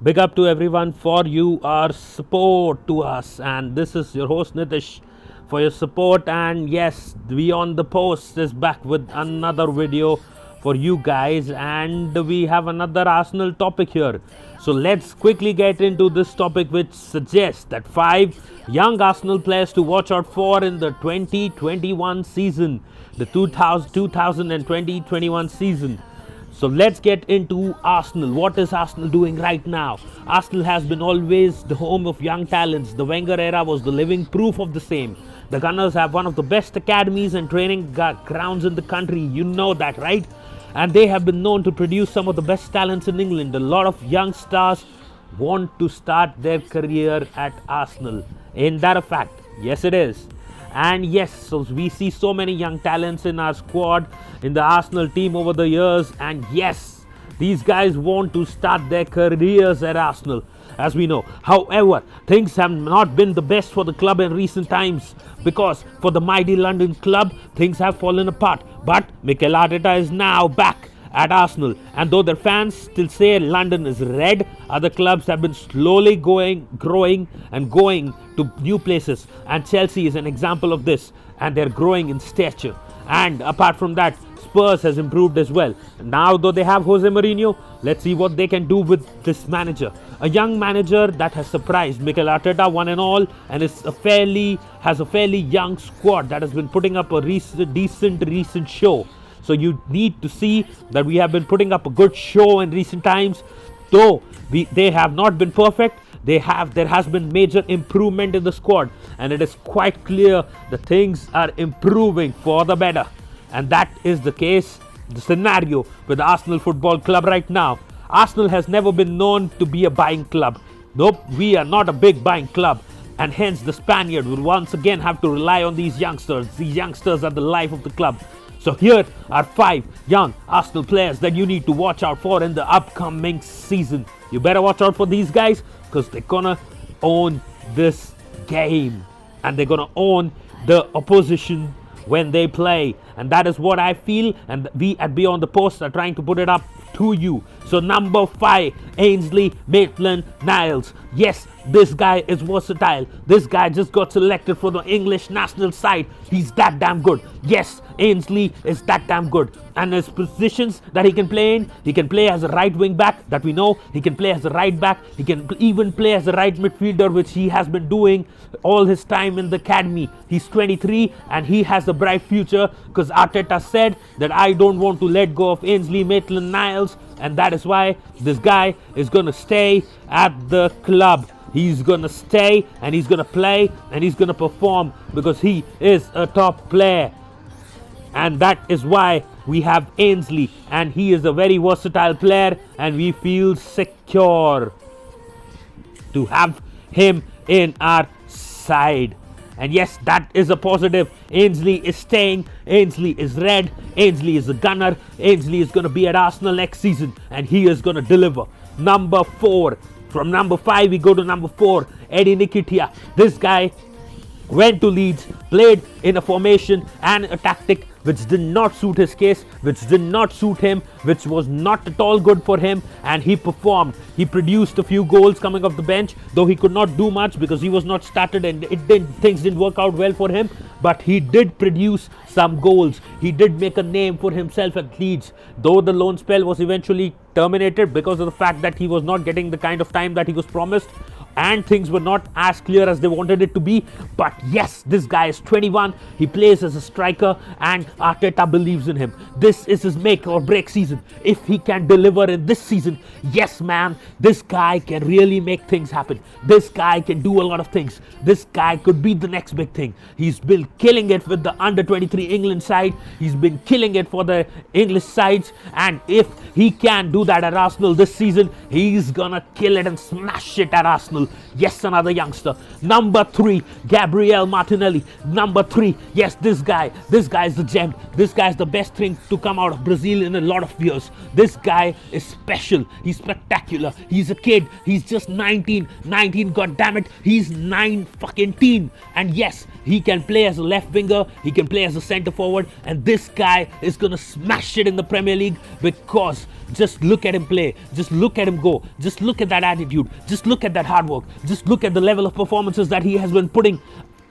Big up to everyone for you our support to us, and this is your host Nitish for your support. And yes, Beyond the Post is back with another video for you guys, and we have another Arsenal topic here. So let's quickly get into this topic, which suggests that 5 young Arsenal players to watch out for in the 2021 season, the 2020-21 season. So let's get into Arsenal. What is Arsenal doing right now? Arsenal has been always the home of young talents. The Wenger era was the living proof of the same. The Gunners have one of the best academies and training grounds in the country. You know that, right? And they have been known to produce some of the best talents in England. A lot of young stars want to start their career at Arsenal. Ain't that a fact? Yes, it is. And yes, so we see so many young talents in our squad, in the Arsenal team over the years. And yes, these guys want to start their careers at Arsenal, as we know. However, things have not been the best for the club in recent times, because for the mighty London club, things have fallen apart. But Mikel Arteta is now back at Arsenal, and though their fans still say London is red, other clubs have been slowly growing and going to new places, and Chelsea is an example of this, and they're growing in stature. And apart from that, Spurs has improved as well. Now though they have Jose Mourinho, let's see what they can do with this manager, a young manager that has surprised Mikel Arteta one and all, and has a fairly young squad that has been putting up a decent recent show. So you need to see that we have been putting up a good show in recent times. Though they have not been perfect, there has been major improvement in the squad, and it is quite clear that things are improving for the better. And that is the case, the scenario with the Arsenal Football Club right now. Arsenal has never been known to be a buying club. Nope, we are not a big buying club. And hence the Spaniard will once again have to rely on these youngsters. These youngsters are the life of the club. So here are 5 young Arsenal players that you need to watch out for in the upcoming season. You better watch out for these guys, because they're gonna own this game, and they're gonna own the opposition when they play. And that is what I feel, and we at Beyond the Post are trying to put it up to you. So number 5, Ainsley Maitland-Niles. Yes, this guy is versatile. This guy just got selected for the English national side. He's that damn good. Yes, Ainsley is that damn good. And his positions that he can play in, he can play as a right wing back, that we know. He can play as a right back. He can even play as a right midfielder, which he has been doing all his time in the academy. He's 23 and he has a bright future, because Arteta said that I don't want to let go of Ainsley Maitland-Niles, and that is why this guy is going to stay at the club. He's going to stay and he's going to play and he's going to perform, because he is a top player. And that is why we have Ainsley, and he is a very versatile player, and we feel secure to have him in our side. And yes, that is a positive. Ainsley is staying. Ainsley is red. Ainsley is a gunner. Ainsley is going to be at Arsenal next season, and he is going to deliver. Number 4. From number 5 we go to number 4, Eddie Nketiah. This guy went to Leeds, played in a formation and a tactic which did not suit his case, which did not suit him, which was not at all good for him, and he performed. He produced a few goals coming off the bench, though he could not do much because he was not started and things didn't work out well for him, but he did produce some goals. He did make a name for himself at Leeds, though the loan spell was eventually terminated because of the fact that he was not getting the kind of time that he was promised, and things were not as clear as they wanted it to be. But yes, this guy is 21. He plays as a striker, and Arteta believes in him. This is his make or break season. If he can deliver in this season, yes man, this guy can really make things happen. This guy can do a lot of things. This guy could be the next big thing. He's been killing it with the under 23 England side. He's been killing it for the English sides, and if he can do that at Arsenal this season, he's gonna kill it and smash it at Arsenal. Arsenal. Yes, another youngster. Number 3, Gabriel Martinelli. Number 3, yes, this guy is the gem. This guy is the best thing to come out of Brazil in a lot of years. This guy is special. He's spectacular. He's a kid. He's just 19. God damn it. He's 9 fucking teen. And yes, he can play as a left winger. He can play as a centre forward. And this guy is gonna smash it in the Premier League, because just look at him play. Just look at him go. Just look at that attitude. Just look at that hard work. Just look at the level of performances that he has been putting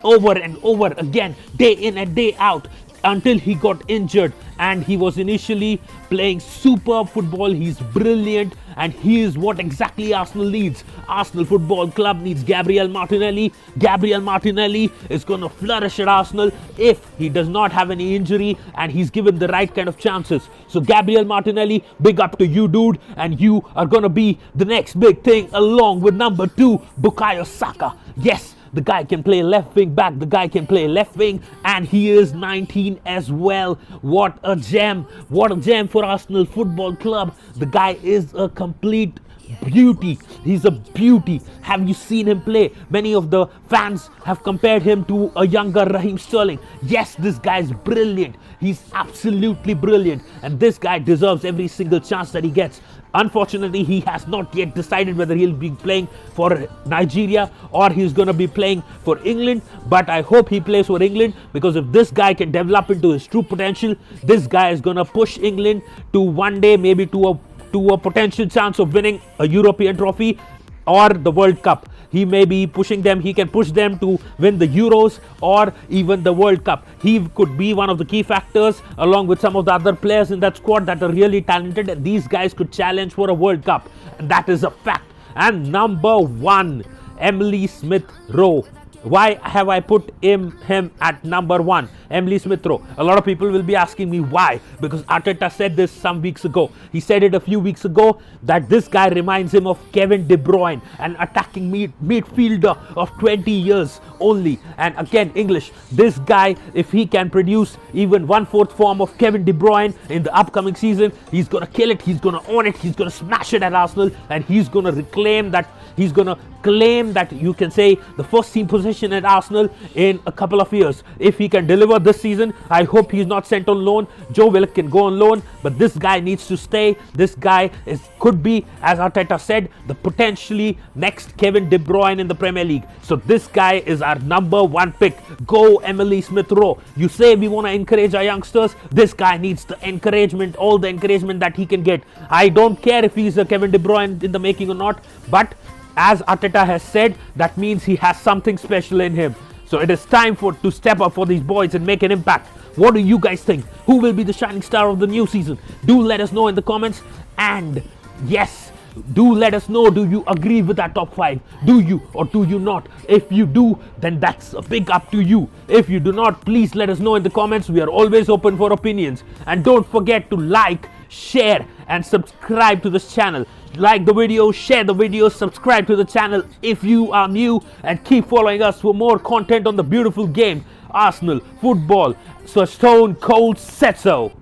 over and over again, day in and day out, until he got injured. And he was initially playing superb football. He's brilliant, and he is what exactly Arsenal needs. Arsenal Football Club needs Gabriel Martinelli. Gabriel Martinelli is going to flourish at Arsenal if he does not have any injury and he's given the right kind of chances. So Gabriel Martinelli, big up to you, dude, and you are going to be the next big thing, along with number 2, Bukayo Saka. Yes, the guy can play left wing back, the guy can play left wing, and he is 19 as well. What a gem. What a gem for Arsenal Football Club. The guy is a complete beauty. He's a beauty. Have you seen him play? Many of the fans have compared him to a younger Raheem Sterling. Yes, this guy is brilliant. He's absolutely brilliant, and this guy deserves every single chance that he gets. Unfortunately, he has not yet decided whether he'll be playing for Nigeria or he's going to be playing for England. But I hope he plays for England, because if this guy can develop into his true potential, this guy is going to push England to one day maybe to a potential chance of winning a European trophy or the World Cup. He may be pushing them. He can push them to win the Euros or even the World Cup. He could be one of the key factors, along with some of the other players in that squad that are really talented, and these guys could challenge for a World Cup, and that is a fact. And number 1, Emile Smith Rowe. Why have I put him at number 1? Emile Smith Rowe. A lot of people will be asking me why, because Arteta said this some weeks ago. He said it a few weeks ago that this guy reminds him of Kevin De Bruyne, an attacking midfielder of 20 years only. And again, English, this guy, if he can produce even 1/4 form of Kevin De Bruyne in the upcoming season, he's going to kill it, he's going to own it, he's going to smash it at Arsenal, and he's going to reclaim that, he's going to claim that, you can say, the first team position at Arsenal in a couple of years. If he can deliver this season, I hope he's not sent on loan. Joe Willock can go on loan, but this guy needs to stay. This guy could be, as Arteta said, the potentially next Kevin De Bruyne in the Premier League. So this guy is our number 1 pick. Go Emile Smith Rowe. You say we want to encourage our youngsters. This guy needs the encouragement, all the encouragement that he can get. I don't care if he's a Kevin De Bruyne in the making or not, but as Arteta has said, that means he has something special in him. So it is time to step up for these boys and make an impact. What do you guys think? Who will be the shining star of the new season? Do let us know in the comments. And yes, do let us know, do you agree with that top 5? Do you or do you not? If you do, then that's a big up to you. If you do not, please let us know in the comments. We are always open for opinions. And don't forget to like, share and subscribe to this channel. Like the video, share the video, subscribe to the channel if you are new, and keep following us for more content on the beautiful game, Arsenal Football. So Stone Cold said so.